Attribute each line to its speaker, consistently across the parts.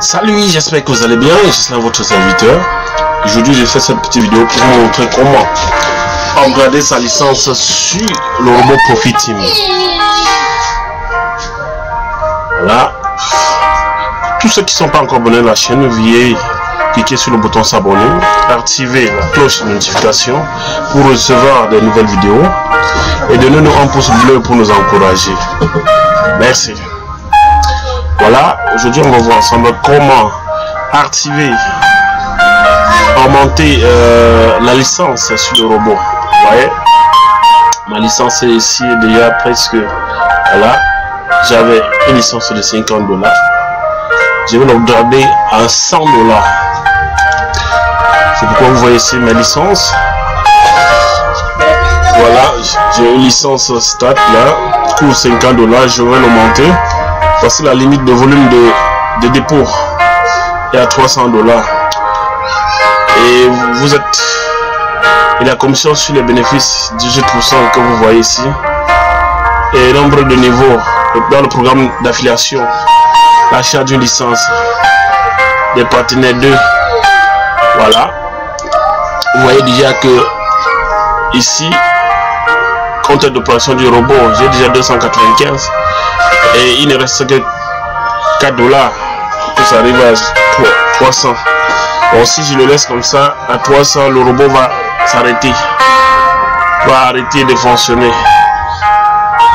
Speaker 1: Salut, j'espère que vous allez bien, je suis votre serviteur. Aujourd'hui, j'ai fait cette petite vidéo pour vous montrer comment upgrader sa licence sur le robot Profit Team. Voilà. Tous ceux qui ne sont pas encore abonnés à la chaîne, veuillez cliquer sur le bouton s'abonner, activer la cloche de notification pour recevoir de nouvelles vidéos et donnez-nous un pouce bleu pour nous encourager. Merci. Voilà, aujourd'hui on va voir ensemble comment activer, augmenter la licence sur le robot. Vous voyez, ma licence est ici déjà presque, voilà, j'avais une licence de $50. Je vais l'upgrader à $100. C'est pourquoi vous voyez ici mes licences. Voilà, j'ai une licence stat là, coût $50, je vais l'augmenter. Voici la limite de volume de dépôt est à $300. Et vous êtes, et la commission sur les bénéfices 18% que vous voyez ici. Et nombre de niveaux dans le programme d'affiliation, l'achat d'une licence, des partenaires 2. Voilà. Vous voyez déjà que ici, compte d'opération du robot, j'ai déjà 295. Et il ne reste que $4 pour ça arrive à 300. Bon, si je le laisse comme ça à 300, le robot va s'arrêter, va arrêter de fonctionner.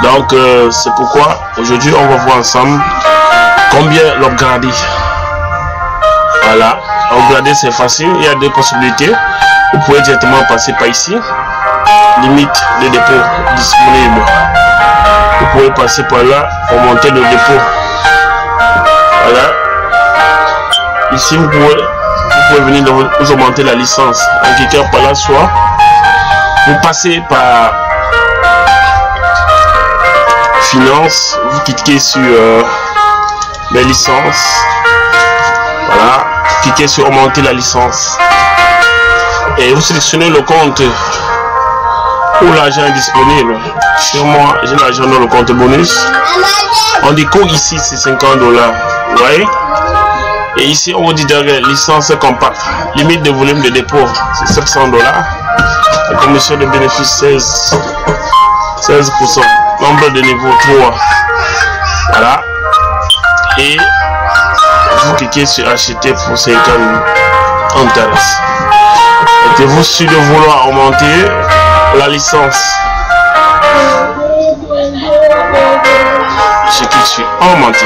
Speaker 1: Donc c'est pourquoi aujourd'hui on va voir ensemble combien l'upgrader. Voilà, upgrader c'est facile, il y a deux possibilités. Vous pouvez directement passer par ici, limite de dépôt disponible. Vous pouvez passer par là pour monter le dépôt. Voilà. Ici vous pouvez venir vous augmenter la licence en cliquant par là, soit vous passez par finance, vous cliquez sur les licences. Voilà, cliquez sur augmenter la licence et vous sélectionnez le compte où l'argent est disponible. Chez moi, j'ai l'argent dans le compte bonus. On dit coût ici c'est $50. Vous voyez? Et ici on vous dit derrière licence compact. Limite de volume de dépôt c'est $700. La commission de bénéfice 16%. Nombre de niveau 3. Voilà. Et vous cliquez sur acheter pour 50 intérêts. Êtes-vous sûr de vouloir augmenter la licence? Je clique sur augmenter.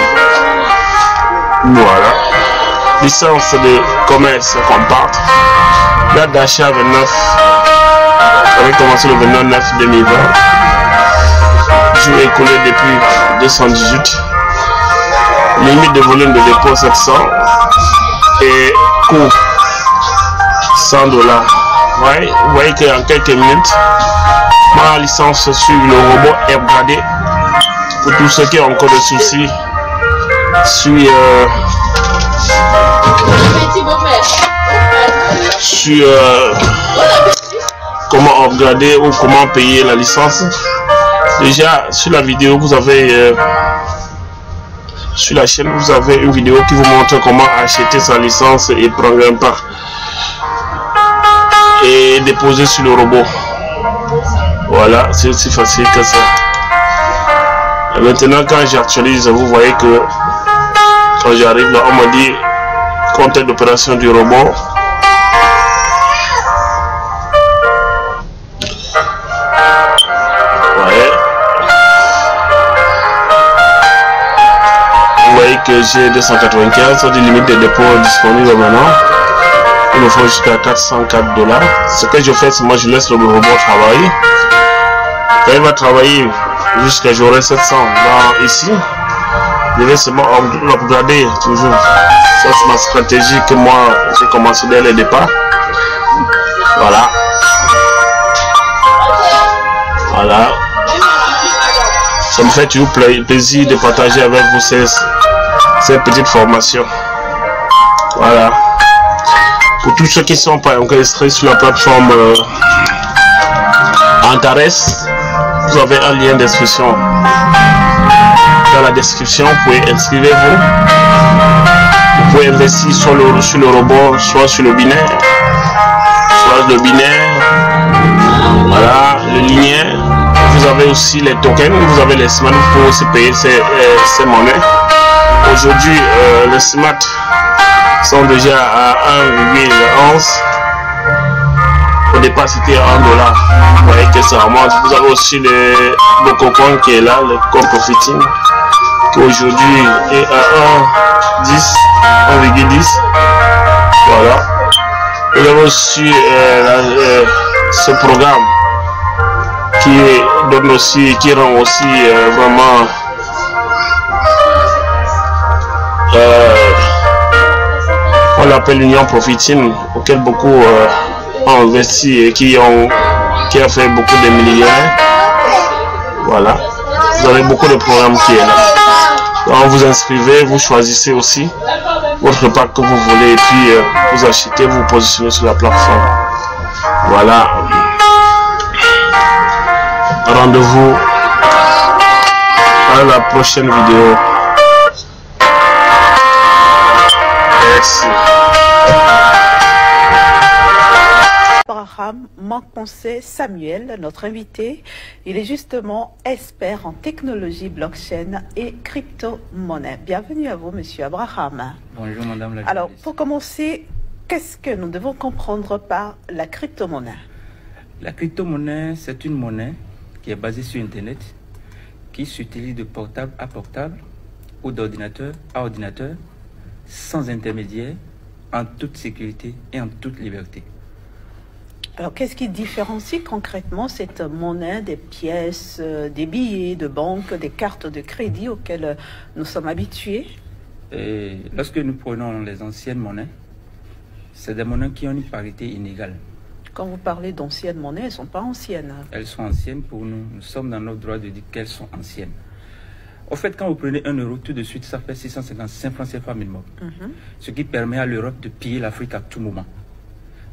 Speaker 1: Voilà. Licence de commerce compact. Date d'achat 29. Ça va commencer le 29/9/2020. Jour écoulé depuis 218. Limite de volume de dépôt 700. Et coût $100. Ouais, vous voyez qu'en quelques minutes, ma licence sur le robot est upgradée. Pour tous ceux qui ont encore des soucis sur comment upgrader ou comment payer la licence, déjà sur la vidéo vous avez sur la chaîne vous avez une vidéo qui vous montre comment acheter sa licence et prendre un pas et déposer sur le robot. Voilà, c'est aussi facile que ça. Et maintenant quand j'actualise, vous voyez que quand j'arrive là on me dit compte d'opération du robot. Vous voyez que j'ai 295, c'est des limites de dépôt disponibles maintenant. Il me faut jusqu'à $404. Ce que je fais, c'est moi je laisse le robot travailler. Quand il va travailler jusqu'à j'aurai 700 dans ici, je vais seulement l'upgrader toujours. Ça c'est ma stratégie que moi j'ai commencé dès le départ. Voilà. Voilà. Ça me fait toujours plaisir de partager avec vous ces petites formations. Voilà. Pour tous ceux qui ne sont pas encore inscrits sur la plateforme Antares, vous avez un lien d'inscription dans la description. Vous pouvez inscrire-vous. Vous pouvez investir sur le robot, soit sur le binaire, voilà, le linéaire. Vous avez aussi les tokens, vous avez les smart pour aussi payer ces monnaies. Aujourd'hui, les smart sont déjà à 1,11. Au départ, c'était $1. Vous voyez que ça remonte. Vous avez aussi le Bococoin qui est là, le coin profiting, qui aujourd'hui est à 1,10. Voilà. Vous avez aussi ce programme qui donne aussi, qui rend aussi vraiment on l'appelle l'Union Profiting, auquel beaucoup ont investi et qui a fait beaucoup de millionnaires. Voilà. Vous avez beaucoup de programmes qui est là. Donc vous inscrivez, vous choisissez aussi votre pack que vous voulez et puis vous achetez, vous positionnez sur la plateforme. Voilà. Rendez-vous à la prochaine vidéo. Merci.
Speaker 2: Abraham Manconcé Samuel, notre invité, il est justement expert en technologie blockchain et crypto-monnaie. Bienvenue à vous, monsieur Abraham.
Speaker 3: Bonjour, madame la journaliste.
Speaker 2: Alors, pour commencer, qu'est-ce que nous devons comprendre par la crypto-monnaie?
Speaker 3: La crypto-monnaie, c'est une monnaie qui est basée sur Internet, qui s'utilise de portable à portable ou d'ordinateur à ordinateur, sans intermédiaire, en toute sécurité et en toute liberté.
Speaker 2: Alors, qu'est-ce qui différencie concrètement cette monnaie des pièces, des billets de banque, des cartes de crédit auxquelles nous sommes habitués?
Speaker 3: Et lorsque nous prenons les anciennes monnaies, c'est des monnaies qui ont une parité inégale.
Speaker 2: Quand vous parlez d'anciennes monnaies, elles ne sont pas anciennes.
Speaker 3: Elles sont anciennes pour nous. Nous sommes dans notre droit de dire qu'elles sont anciennes. Au fait, quand vous prenez 1 euro, tout de suite, ça fait 655 francs CFA minimum. Ce qui permet à l'Europe de piller l'Afrique à tout moment.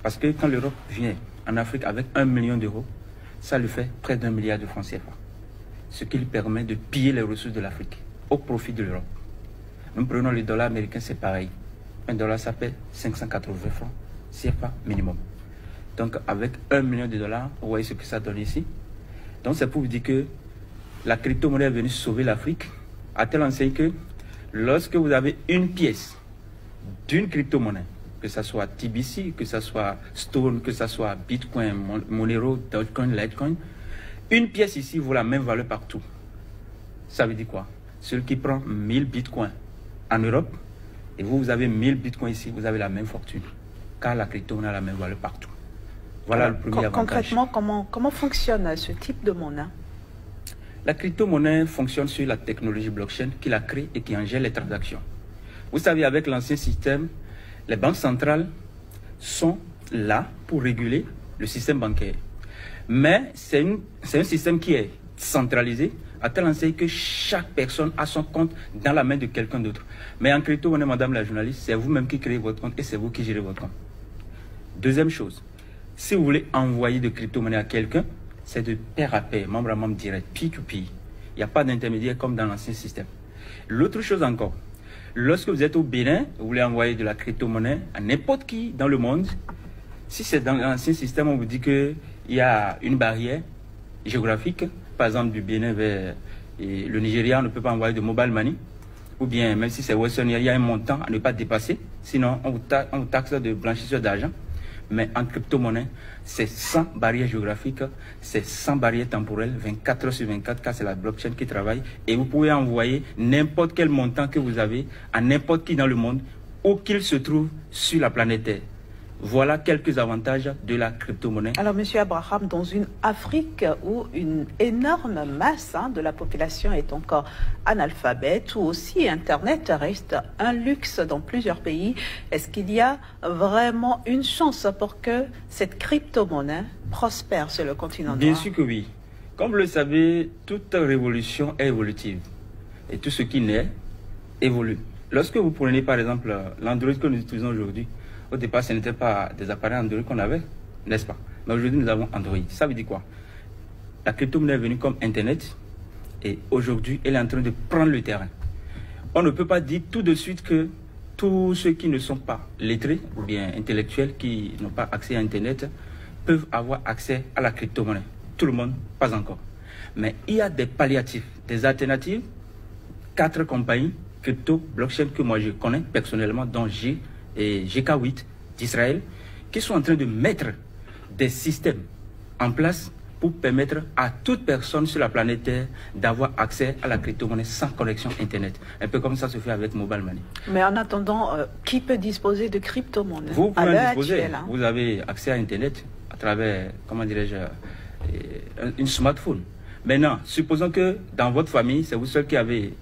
Speaker 3: Parce que quand l'Europe vient en Afrique avec 1 million d'euros, ça lui fait près d'1 milliard de francs CFA. Ce qui lui permet de piller les ressources de l'Afrique au profit de l'Europe. Nous prenons le dollar américain, c'est pareil. Un dollar, ça fait 580 francs CFA minimum. Donc avec 1 million de dollars, vous voyez ce que ça donne ici. Donc c'est pour vous dire que la crypto-monnaie est venue sauver l'Afrique, à tel enseigne que lorsque vous avez une pièce d'une crypto-monnaie, que ce soit TBC, que ce soit Stone, que ce soit Bitcoin, Monero, Dogecoin, Litecoin, une pièce ici vaut la même valeur partout. Ça veut dire quoi? Celui qui prend 1000 Bitcoins en Europe, et vous avez 1000 Bitcoins ici, vous avez la même fortune. Car la crypto-monnaie a la même valeur partout. Voilà le premier avantage.
Speaker 2: Concrètement, comment fonctionne ce type de monnaie?
Speaker 3: La crypto-monnaie fonctionne sur la technologie blockchain qui la crée et qui en gère les transactions. Vous savez, avec l'ancien système, les banques centrales sont là pour réguler le système bancaire. Mais c'est un système qui est centralisé, à tel enseigne que chaque personne a son compte dans la main de quelqu'un d'autre. Mais en crypto-monnaie, madame la journaliste, c'est vous-même qui créez votre compte et c'est vous qui gérez votre compte. Deuxième chose, si vous voulez envoyer de crypto-monnaie à quelqu'un, c'est de pair à pair, membre à membre direct, peer-to-peer. Il n'y a pas d'intermédiaire comme dans l'ancien système. L'autre chose encore, lorsque vous êtes au Bénin, vous voulez envoyer de la crypto-monnaie à n'importe qui dans le monde, si c'est dans l'ancien système, on vous dit qu'il y a une barrière géographique, par exemple du Bénin vers le Nigeria, on ne peut pas envoyer de mobile money, ou bien même si c'est Western, il y a un montant à ne pas dépasser, sinon on vous taxe de blanchisseur d'argent. Mais en crypto-monnaie, c'est sans barrière géographique, c'est sans barrière temporelle, 24 heures sur 24, car c'est la blockchain qui travaille. Et vous pouvez envoyer n'importe quel montant que vous avez à n'importe qui dans le monde, où qu'il se trouve sur la planète Terre. Voilà quelques avantages de la crypto-monnaie.
Speaker 2: Alors, monsieur Abraham, dans une Afrique où une énorme masse de la population est encore analphabète, où aussi Internet reste un luxe dans plusieurs pays, est-ce qu'il y a vraiment une chance pour que cette crypto-monnaie prospère sur le continent noir?
Speaker 3: Bien sûr que oui. Comme vous le savez, toute révolution est évolutive. Et tout ce qui naît évolue. Lorsque vous prenez par exemple l'Android que nous utilisons aujourd'hui, au départ, ce n'était pas des appareils Android qu'on avait, n'est-ce pas? Mais aujourd'hui, nous avons Android. Ça veut dire quoi? La crypto-monnaie est venue comme Internet et aujourd'hui, elle est en train de prendre le terrain. On ne peut pas dire tout de suite que tous ceux qui ne sont pas lettrés ou bien intellectuels, qui n'ont pas accès à Internet, peuvent avoir accès à la crypto-monnaie. Tout le monde, pas encore. Mais il y a des palliatifs, des alternatives. 4 compagnies crypto, blockchain que moi je connais personnellement, dont G et GK8 d'Israël, qui sont en train de mettre des systèmes en place pour permettre à toute personne sur la planète Terre d'avoir accès à la crypto-monnaie sans connexion Internet. Un peu comme ça se fait avec Mobile Money.
Speaker 2: Mais en attendant, qui peut disposer de crypto-monnaie?
Speaker 3: Vous pouvez en disposer. Vous avez accès à Internet à travers, comment dirais-je, une smartphone. Maintenant, supposons que dans votre famille, c'est vous seul qui avez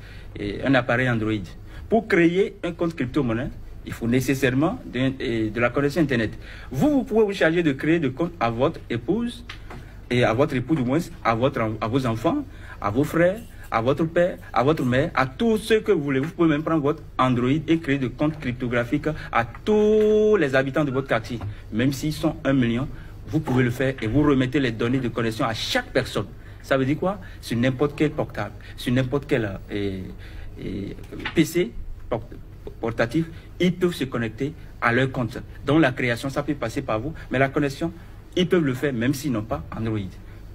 Speaker 3: un appareil Android. Pour créer un compte crypto-monnaie, il faut nécessairement de la connexion Internet. Vous pouvez vous charger de créer de compte à votre épouse, et à votre époux du moins, à vos enfants, à vos frères, à votre père, à votre mère, à tous ceux que vous voulez. Vous pouvez même prendre votre Android et créer des comptes cryptographiques à tous les habitants de votre quartier. Même s'ils sont 1 million, vous pouvez le faire et vous remettez les données de connexion à chaque personne. Ça veut dire quoi? Sur n'importe quel portable, sur n'importe quel PC portatif, ils peuvent se connecter à leur compte. Donc la création, ça peut passer par vous, mais la connexion, ils peuvent le faire même s'ils n'ont pas Android.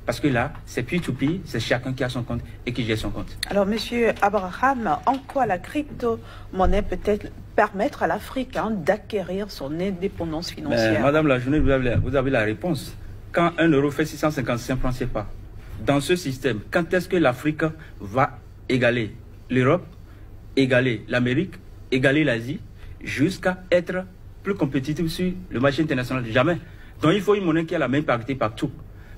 Speaker 3: Parce que là, c'est peer-to-peer, c'est chacun qui a son compte et qui gère son compte. Alors, monsieur Abraham, en quoi la crypto-monnaie peut-elle permettre à l'Afrique d'acquérir son indépendance financière? Madame la journée, vous avez la réponse. Quand 1 euro fait 655 francs CFA, dans ce système, quand est-ce que l'Afrique va égaler l'Europe, égaler l'Amérique, égaler l'Asie, jusqu'à être plus compétitive sur le marché international? Jamais. Donc il faut une monnaie qui a la même parité partout.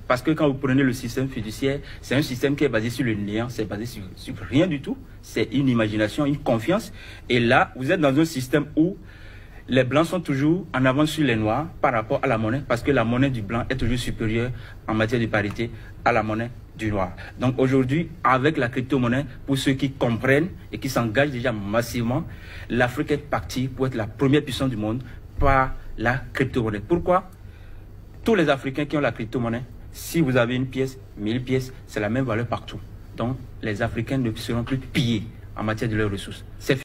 Speaker 3: Parce que quand vous prenez le système fiduciaire, c'est un système qui est basé sur le néant, c'est basé sur rien du tout. C'est une imagination, une confiance. Et là, vous êtes dans un système où les blancs sont toujours en avance sur les noirs par rapport à la monnaie, parce que la monnaie du blanc est toujours supérieure en matière de parité à la monnaie du noir. Donc aujourd'hui, avec la crypto-monnaie, pour ceux qui comprennent et qui s'engagent déjà massivement, l'Afrique est partie pour être la première puissance du monde par la crypto-monnaie. Pourquoi? Tous les Africains qui ont la crypto-monnaie, si vous avez une pièce, 1000 pièces, c'est la même valeur partout. Donc les Africains ne seront plus pillés en matière de leurs ressources. C'est